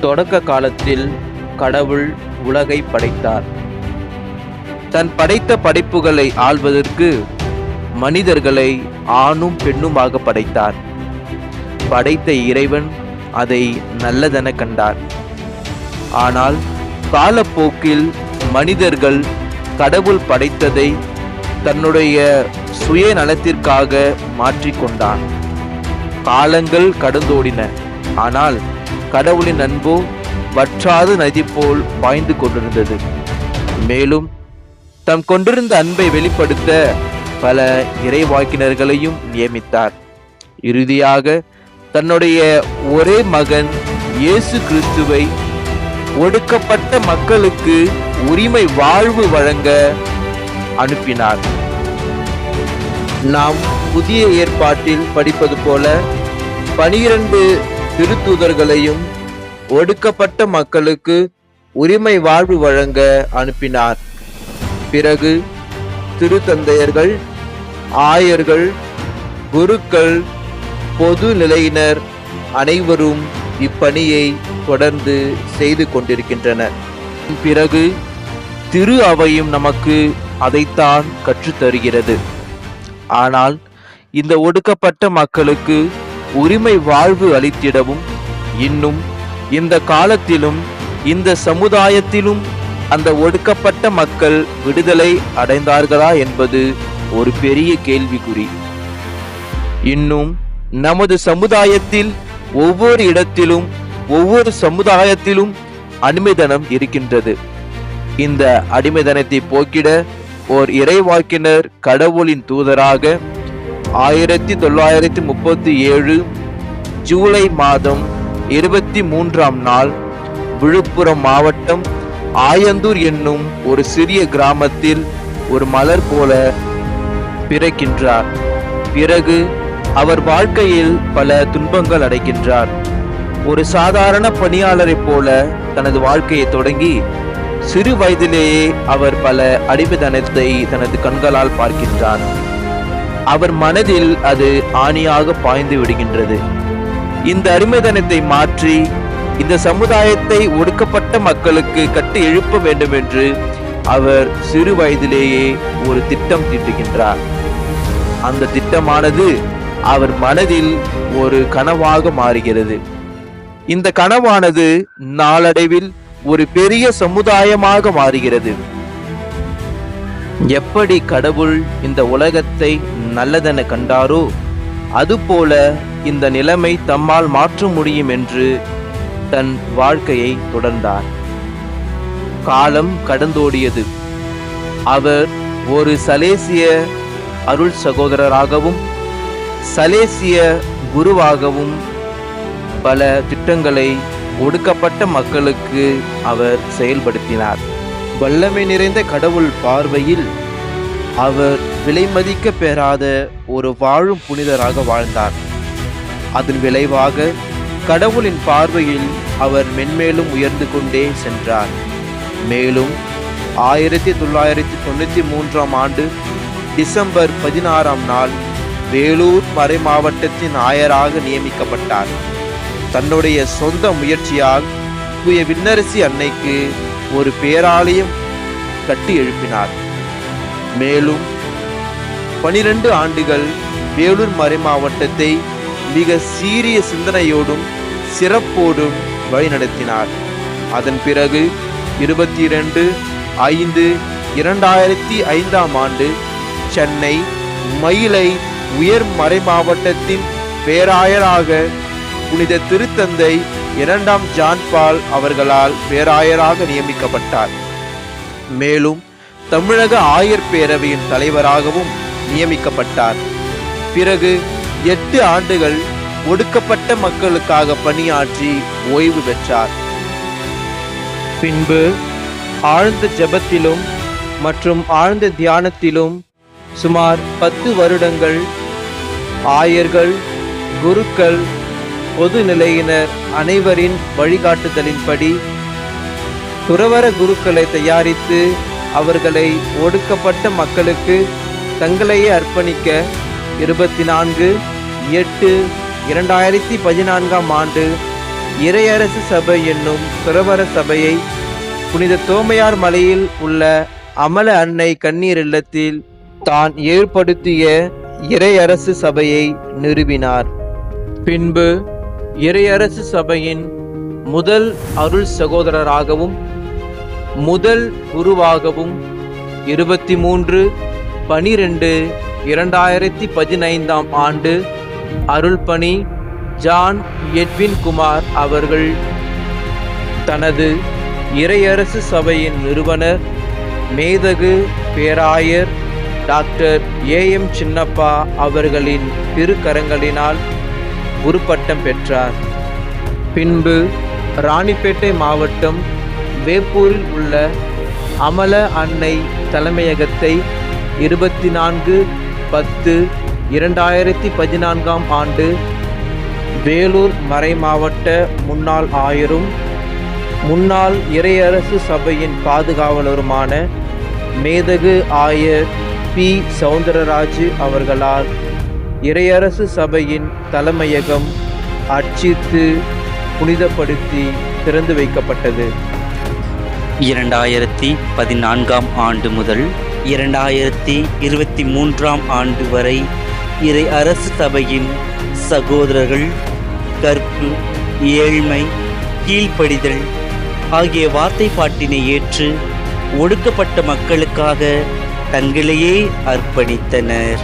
தொடக்க காலத்தில் கடவுள் உலகை படைத்தார். தன் படைத்த படைப்புகளை ஆள்வதற்கு மனிதர்களை ஆணும் பெண்ணுமாக படைத்தார். படைத்த இறைவன் அதை நல்லதென கண்டார். ஆனால் காலப்போக்கில் மனிதர்கள் கடவுள் படைத்ததை தன்னுடைய சுயநலத்திற்காக மாற்றிக்கொண்டான். காலங்கள் கடந்தோடின. ஆனால் கடவுளின் அன்போ வற்றாத நதி போல் பாய்ந்து கொண்டிருந்தது. மேலும் தம் கொண்டிருந்த அன்பை வெளிப்படுத்த பல இறைவாக்கினர்களையும் நியமித்தார். இறுதியாக தன்னுடைய ஒரே மகன் இயேசு கிறிஸ்துவை ஒடுக்கப்பட்ட மக்களுக்கு உரிமை வாழ்வு வழங்க அனுப்பினார். நாம் புதிய ஏற்பாட்டில் படிப்பது போல 12 திருத்தூதர்களையும் ஒடுக்கப்பட்ட மக்களுக்கு உரிமை வாழ்வு வழங்க அனுப்பினார். பிறகு திருத்தந்தையர்கள், ஆயர்கள், குருக்கள், பொது நிலையினர் அனைவரும் இப்பணியை தொடர்ந்து செய்து கொண்டிருக்கின்றனர். பிறகு திரு அவையும் நமக்கு அதைத்தான் கற்றுத்தருகிறது. ஆனால் இந்த ஒடுக்கப்பட்ட மக்களுக்கு உரிமை வாழ்வு அளித்திடவும், இன்னும் இந்த காலத்திலும் இந்த சமுதாயத்திலும் அந்த ஒடுக்கப்பட்ட மக்கள் விடுதலை அடைந்தார்களா என்பது ஒரு பெரிய கேள்விக்குறி. இன்னும் நமது சமுதாயத்தில் ஒவ்வொரு இடத்திலும் ஒவ்வொரு சமுதாயத்திலும் அடிமைத்தனம் இருக்கின்றது. இந்த அடிமைத்தனத்தை போக்கிட ஓர் இறைவாக்கினர் கடவுளின் தூதராக 1937 ஜூலை மாதம் 23ஆம் நாள் விழுப்புரம் மாவட்டம் ஆயந்தூர் என்னும் ஒரு சிறிய கிராமத்தில் ஒரு மலர் போல பிறக்கின்றார். பிறகு அவர் வாழ்க்கையில் பல துன்பங்கள் அடைகின்றார். ஒரு சாதாரண பணியாளரைப் போல தனது வாழ்க்கையை தொடங்கி சிறு வயதிலேயே அவர் பல அடிமைத்தனத்தை தனது கண்களால் பார்க்கின்றார். அவர் மனதில் அது ஆணியாக பாய்ந்து விடுகின்றது. இந்த அடிமைத்தனத்தை மாற்றி இந்த சமுதாயத்தை ஒடுக்கப்பட்ட மக்களுக்கு கட்டி எழுப்ப வேண்டும் என்று அவர் சிறு வயதிலேயே ஒரு திட்டம் தீட்டுகின்றார். அந்த திட்டமானது அவர் மனதில் ஒரு கனவாக மாறுகிறது. இந்த கனவானது நாளடைவில் ஒரு பெரிய சமுதாயமாக மாறுகிறது. எப்படி கடவுள் இந்த உலகத்தை நல்லதென கண்டாரோ அதுபோல இந்த நிலைமை தம்மால் மாற்ற முடியும் என்று தன் வாழ்க்கையை தொடர்ந்தார். காலம் கடந்தோடியது. அவர் ஒரு சலேசிய அருள் சகோதரராகவும் சலேசிய குருவாகவும் பல திட்டங்களை ஒடுக்கப்பட்ட மக்களுக்கு அவர் செயல்படுத்தினார். வல்லமை நிறைந்த கடவுள் பார்வையில் அவர் விலைமதிக்க பெறாத ஒரு வாழும் புனிதராக வாழ்ந்தார். அதன் விளைவாக கடவுளின் பார்வையில் அவர் மென்மேலும் உயர்ந்து கொண்டே சென்றார். மேலும் 1993ஆம் ஆண்டு டிசம்பர் 16ஆம் நாள் வேலூர் மறை மாவட்டத்தின் ஆயராக நியமிக்கப்பட்டார். தன்னுடைய சொந்த முயற்சியால் தூய விண்ணரசி அன்னைக்கு ஒரு பேராலயம் கட்டி எழுப்பினார். மேலும் 12 ஆண்டுகள் வேலூர் மறை மாவட்டத்தை மிக சீரிய சிந்தனையோடும் சிறப்போடும் வழிநடத்தினார். அதன் பிறகு 22/5/2005ஆம் ஆண்டு சென்னை மயிலை உயர் மறை மாவட்டத்தின் பேராயராக புனித திருத்தந்தை 2ஆம் ஜான் பால் அவர்களால் பேராயராக நியமிக்கப்பட்டார். மேலும் தமிழக ஆயர் பேரவையின் தலைவராகவும் நியமிக்கப்பட்டார். பிறகு 8 ஆண்டுகள் ஒடுக்கப்பட்ட மக்களுக்காக பணியாற்றி ஓய்வு பெற்றார். பின்பு ஆழ்ந்த ஜெபத்திலும் மற்றும் ஆழ்ந்த தியானத்திலும் சுமார் 10 வருடங்கள் ஆயர்கள், குருக்கள், பொது நிலையினர் அனைவரின் வழிகாட்டுதலின்படி துறவற குருக்களை தயாரித்து அவர்களை ஒடுக்கப்பட்ட மக்களுக்கு தங்களையே அர்ப்பணிக்க 24/8/2014ஆம் ஆண்டு இறையரசு சபை என்னும் துறவற சபையை புனித தோமையார் மலையில் உள்ள அமல அன்னை கண்ணீர் இல்லத்தில் தான் ஏற்படுத்திய இறையரசு சபையை நிறுவினார். பின்பு இறையரசு சபையின் முதல் அருள் சகோதரராகவும் முதல் குருவாகவும் 23/12/2015 ஆண்டு அருள்பணி ஜான் எட்வின் குமார் அவர்கள் தனது இறையரசு சபையின் நிறுவனர் மேதகு பேராயர் டாக்டர் AM சின்னப்பா அவர்களின் திருக்கரங்களினால் குருப்பட்டம் பெற்றார். பின்பு ராணிப்பேட்டை மாவட்டம் வேப்பூரில் உள்ள அமல அன்னை தலைமையகத்தை 24/10/2014 ஆண்டு வேலூர் மறைமாவட்ட முன்னாள் ஆயரும் முன்னாள் இறையரசு சபையின் பாதுகாவலருமான மேதகு ஆயர் P. சௌந்தரராஜு அவர்களால் இறையரசு சபையின் தலைமையகம் அர்ச்சித்து புனிதப்படுத்தி திறந்து வைக்கப்பட்டது. 2014 ஆண்டு முதல் 2023 ஆண்டு வரை இறை அரசு சபையின் சகோதரர்கள் கற்பு, ஏழ்மை, கீழ்ப்படிதல் ஆகிய வார்த்தைப்பாட்டினை ஏற்று ஒடுக்கப்பட்ட மக்களுக்காக தங்களையே அர்ப்பணித்தனர்.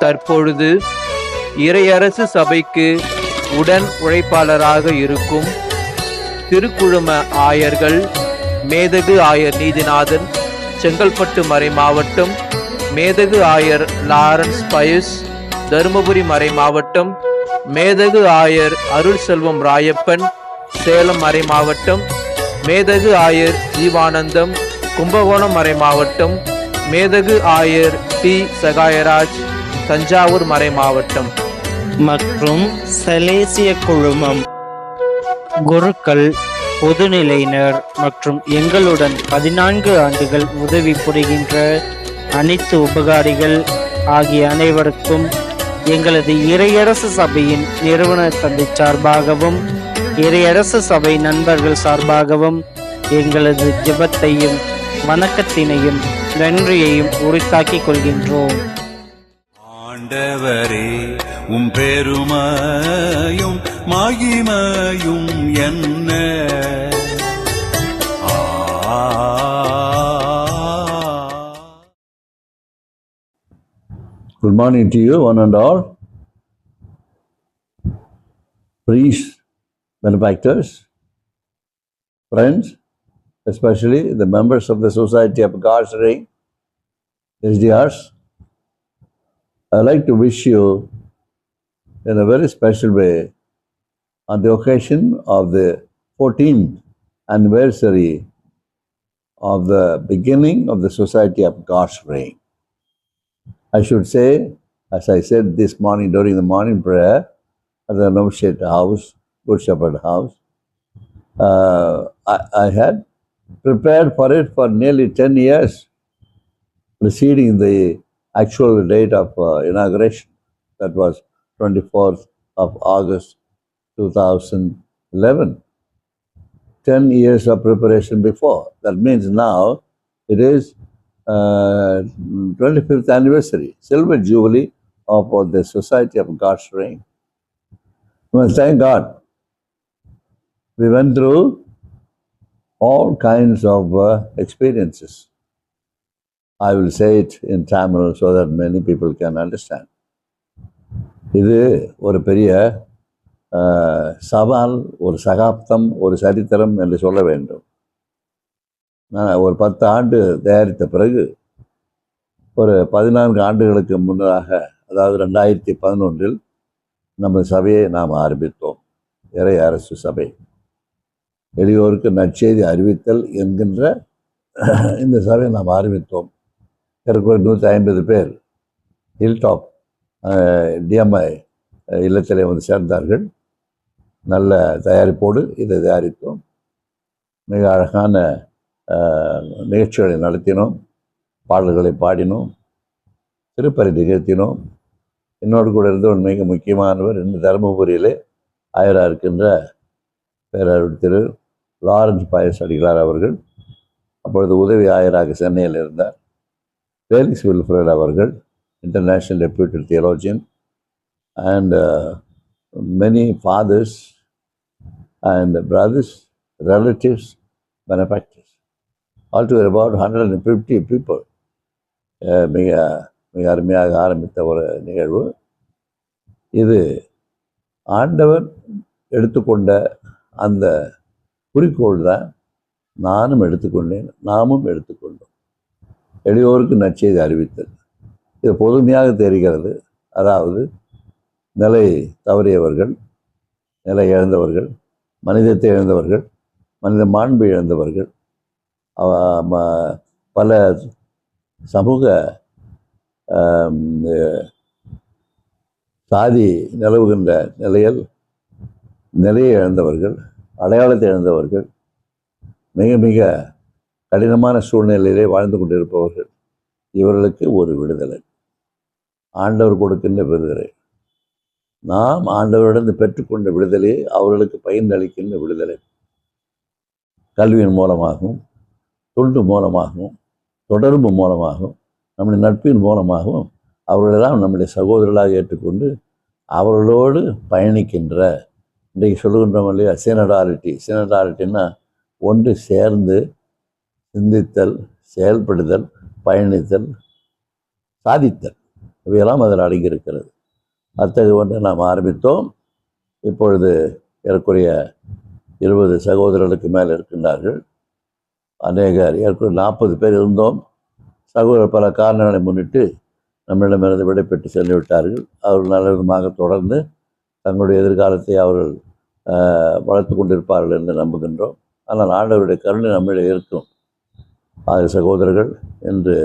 தற்பொழுது இறையரசு சபைக்கு உடன் உழைப்பாளராக இருக்கும் திருக்குழும ஆயர்கள் மேதகு ஆயர் நீதிநாதன் செங்கல்பட்டு மறை மாவட்டம், மேதகு ஆயர் லாரன்ஸ் பயஸ் தருமபுரி மறை மாவட்டம், மேதகு ஆயர் அருள் செல்வம் ராயப்பன் சேலம் மறை மாவட்டம், மேதகு ஆயர் ஜீவானந்தம் கும்பகோணம் மறை மாவட்டம், மேதகு ஆயர் T. சகாயராஜ் தஞ்சாவூர் மறை மாவட்டம் மற்றும் சலேசிய குழுமம் குருக்கள், பொதுநிலையினர் மற்றும் எங்களுடன் 14 ஆண்டுகள் உதவி புரிகின்ற அனைத்து உபகாரிகள் ஆகிய அனைவருக்கும் எங்களது இறையரசு சபையின் நிறுவன தந்தை சார்பாகவும் இறையரசு சபை நண்பர்கள் சார்பாகவும் எங்களது ஜெபத்தையும் வணக்கத்தினையும் நன்றியையும் உரித்தாக்கிக் கொள்கின்றோம். ஆண்டவரே, உம் பெருமையும் மகிமையும் என்ன. Good morning to you, one and all. Priests, benefactors, friends, especially the members of the Society of God's Ring, SDRs. I'd like to wish you in a very special way on the occasion of the 14th anniversary of the beginning of the Society of God's Ring. I should say, as I said this morning during the morning prayer at the Novitiate House, Good Shepherd House, I had prepared for it for nearly 10 years preceding the actual date of inauguration. That was 24th of August 2011. 10 years of preparation before. That means now it is 25th anniversary, silver jubilee of the Society of God's Ring. Well, thank God. We went through all kinds of experiences. I will say it in Tamil so that many people can understand. இது ஒரு பெரிய சவால், ஒரு சகாப்தம், ஒரு சரித்திரம் என்று சொல்ல வேண்டும். நான் ஒரு 10 ஆண்டு தயாரித்த பிறகு ஒரு 14 ஆண்டுகளுக்கு முன்னதாக, அதாவது 2011 நம்ம சபையை நாம் ஆரம்பித்தோம். இறை அரசு சபை, எளியோருக்கு நற்செய்தி அறிவித்தல் என்கின்ற இந்த சபையை நாம் ஆரம்பித்தோம். ஏற்கனவே 150 பேர் ஹில்டாப் டிஎம்ஐ இல்லத்திலே வந்து சேர்ந்தார்கள். நல்ல தயாரிப்போடு இதை தயாரித்தோம். மிக அழகான நிகழ்ச்சிகளை நடத்தினோம், பாடல்களை பாடினோம், திருப்பலி நிகழ்த்தினோம். என்னோடு கூட இருந்தவர் மிக முக்கியமானவர் இந்த தருமபுரியிலே ஆயராக இருக்கின்ற பேரருள் திரு லாரன்ஸ் பாயஸ் அடிகளார் அவர்கள். அப்பொழுது உதவி ஆயராக சென்னையில் இருந்தார். ஃபேலிக்ஸ் வில்ஃப்ரெட் அவர்கள், international deputy theologian, and many fathers and brothers, relatives, benefactors. Altogether about 150 people. மிக மிக அருமையாக ஆரம்பித்த ஒரு நிகழ்வு இது. ஆண்டவர் எடுத்துக்கொண்ட அந்த குறிக்கோள் தான் நானும் எடுத்துக்கொண்டேன், நாமும் எடுத்துக்கொண்டோம். எளியோருக்கு நற்செய்தி அறிவித்தல். இது பொதுமையாக தெரிகிறது. அதாவது நிலை தவறியவர்கள், நிலை இழந்தவர்கள், மனிதத்தை இழந்தவர்கள், மனித மாண்பு இழந்தவர்கள், பல சமூக சாதி நிலவுகின்ற நிலையை இழந்தவர்கள், அடையாளத்தை இழந்தவர்கள், மிக மிக கடினமான சூழ்நிலையிலே வாழ்ந்து கொண்டிருப்பவர்கள், இவர்களுக்கு ஒரு விடுதலை, ஆண்டவர் கொடுக்கின்ற விடுதலை. நாம் ஆண்டவரிடம் பெற்றுக்கொண்ட விடுதலையை அவர்களுக்கு பகிர்ந்தளிக்கின்ற விடுதலை. கல்வியின் மூலமாகவும், தொண்டு மூலமாகவும், தொடர்பு மூலமாகவும், நம்முடைய நட்பின் மூலமாகவும் அவர்களெல்லாம் நம்முடைய சகோதரர்களாக ஏற்றுக்கொண்டு அவர்களோடு பயணிக்கின்ற, இன்றைக்கு சொல்லுகின்றோம் இல்லையா, சினடாலிட்டின்னா ஒன்று சேர்ந்து சிந்தித்தல், செயல்படுதல், பயணித்தல், சாதித்தல், இவையெல்லாம் அதில் அடங்கியிருக்கிறது. அத்தகைய ஒன்றை நாம் ஆரம்பித்தோம். இப்பொழுது ஏறக்குறைய 20 சகோதரர்களுக்கு மேல் இருக்கின்றார்கள். அநேகர் ஏற்கனவே 40 பேர் இருந்தோம். சகோதரர் பல காரணங்களை முன்னிட்டு நம்மிடமிருந்து விடைபெற்று சென்று விட்டார்கள். அவர்கள் நல்ல விதமாக தொடர்ந்து தங்களுடைய எதிர்காலத்தை அவர்கள் வளர்த்து கொண்டிருப்பார்கள் என்று நம்புகின்றோம். ஆனால் ஆண்டவருடைய கருணை நம்மிடம் இருக்கும். 6 சகோதரர்கள் என்று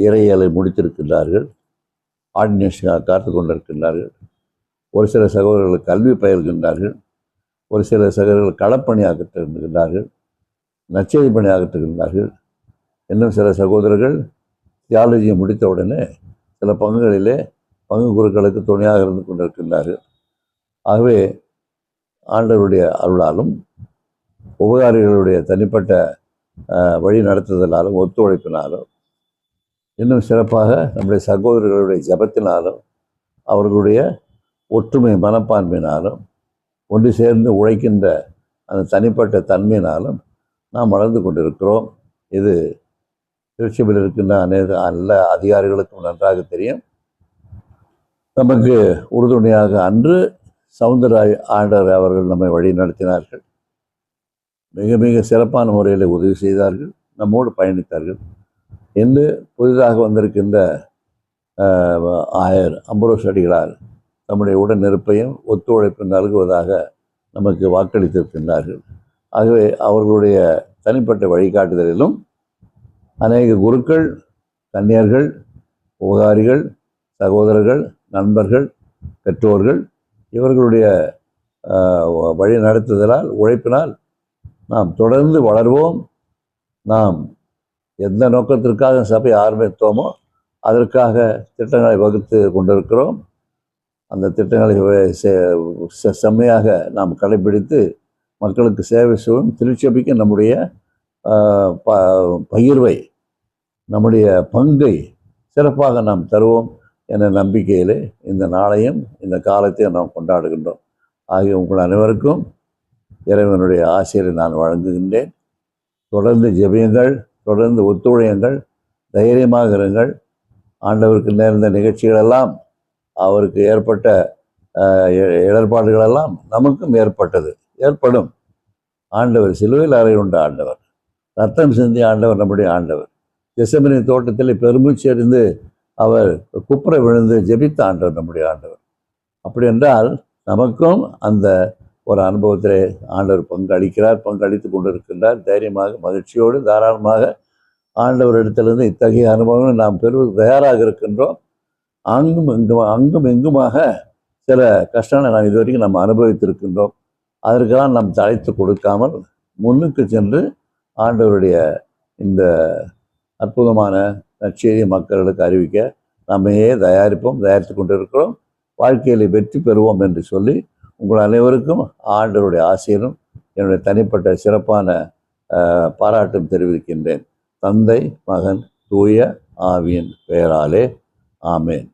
இறையியலை முடித்திருக்கின்றார்கள், ஆர்டினேஷனாக காத்து கொண்டிருக்கின்றார்கள். ஒரு சில சகோதரர்கள் கல்வி பயிர்கின்றார்கள், ஒரு சில சகோதரர்கள் களப்பணியாகட்டு இருக்கின்றார்கள், நற்செய்தி பணியாகட்டுகின்றார்கள். இன்னும் சில சகோதரர்கள் தியாலஜியை முடித்த உடனே சில பங்குகளிலே பங்கு குருக்களுக்கு துணையாக இருந்து கொண்டிருக்கின்றார்கள். ஆகவே ஆண்டவருடைய அருளாலும் உபகாரிகளுடைய தனிப்பட்ட வழி நடத்துதலாலும் ஒத்துழைப்பினாலும் இன்னும் சிறப்பாக நம்முடைய சகோதரர்களுடைய ஜபத்தினாலும் அவர்களுடைய ஒற்றுமை மனப்பான்மையினாலும் ஒன்று சேர்ந்து உழைக்கின்ற அந்த தனிப்பட்ட தன்மையினாலும் நாம் வளர்ந்து கொண்டிருக்கிறோம். இது திருச்சபையில் இருக்கின்ற நல்ல அதிகாரிகளுக்கும் நன்றாக தெரியும். நமக்கு உறுதுணையாக அன்று சவுந்தரராய் ஆண்டவர் அவர்கள் நம்மை வழி நடத்தினார்கள். மிக மிக சிறப்பான முறையில் உதவி செய்தார்கள், நம்மோடு பயணித்தார்கள். இன்று புதிதாக வந்திருக்கின்ற ஆயர் அம்பரோஸ் அடிகளார் நம்முடைய உடனிருப்பையும் ஒத்துழைப்பு நல்குவதாக நமக்கு வாக்களித்திருக்கின்றார்கள். ஆகவே அவர்களுடைய தனிப்பட்ட வழிகாட்டுதலிலும் அநேக குருக்கள், கன்னியர்கள், உபகாரிகள், சகோதரர்கள், நண்பர்கள், பெற்றோர்கள் இவர்களுடைய வழி நடத்துதலால், உழைப்பினால் நாம் தொடர்ந்து வளர்வோம். நாம் எந்த நோக்கத்திற்காக சபை ஆரம்பித்தோமோ அதற்காக திட்டங்களை வகுத்து கொண்டிருக்கிறோம். அந்த திட்டங்களை செம்மையாக நாம் கடைபிடித்து மக்களுக்கு சேவை செய்வோம். திருச்சபைக்கு நம்முடைய பகிர்வை, நம்முடைய பங்கை சிறப்பாக நாம் தருவோம் என்ற நம்பிக்கையிலே இந்த நாளையும் இந்த காலத்தையும் நாம் கொண்டாடுகின்றோம். ஆகிய உங்கள் அனைவருக்கும் இறைவனுடைய ஆசிரியரை நான் வழங்குகின்றேன். தொடர்ந்து ஜெபியுங்கள், தொடர்ந்து ஒத்துழையுங்கள், தைரியமாக இருங்கள். ஆண்டவருக்கு நேர்ந்த நிகழ்ச்சிகளெல்லாம், அவருக்கு ஏற்பட்ட இடர்பாடுகளெல்லாம் நமக்கும் ஏற்படும். ஆண்டவர் சிலுவையில் அறையுண்ட ஆண்டவர், ரத்தம் சிந்தி ஆண்டவர், நம்முடைய ஆண்டவர். கெத்செமனே தோட்டத்தில் பெருமூச்சு அறிந்து அவர் குப்புற விழுந்து ஜெபித்த ஆண்டவர் நம்முடைய ஆண்டவர். அப்படி என்றால் நமக்கும் அந்த ஒரு அனுபவத்திலே ஆண்டவர் பங்களித்து கொண்டிருக்கின்றார். தைரியமாக, மகிழ்ச்சியோடு, தாராளமாக ஆண்டவரிடத்திலிருந்து இத்தகைய அனுபவங்களை நாம் பெறுவதற்கு தயாராக இருக்கின்றோம். அங்கும் இங்குமாக சில கஷ்டங்களை நாம் இதுவரைக்கும் நம்ம அனுபவித்திருக்கின்றோம். அதற்கெல்லாம் நாம் தலைத்து கொடுக்காமல் முன்னுக்கு சென்று ஆண்டவருடைய இந்த அற்புதமான நற்செய்தியை மக்களுக்கு அறிவிக்க நம்மையே தயாரித்து கொண்டிருக்கிறோம். வாழ்க்கையில் வெற்றி பெறுவோம் என்று சொல்லி உங்கள் அனைவருக்கும் ஆண்டவருடைய ஆசீரும் என்னுடைய தனிப்பட்ட சிறப்பான பாராட்டும் தெரிவிக்கின்றேன். தந்தை, மகன், தூய ஆவியின் பெயராலே. ஆமேன்.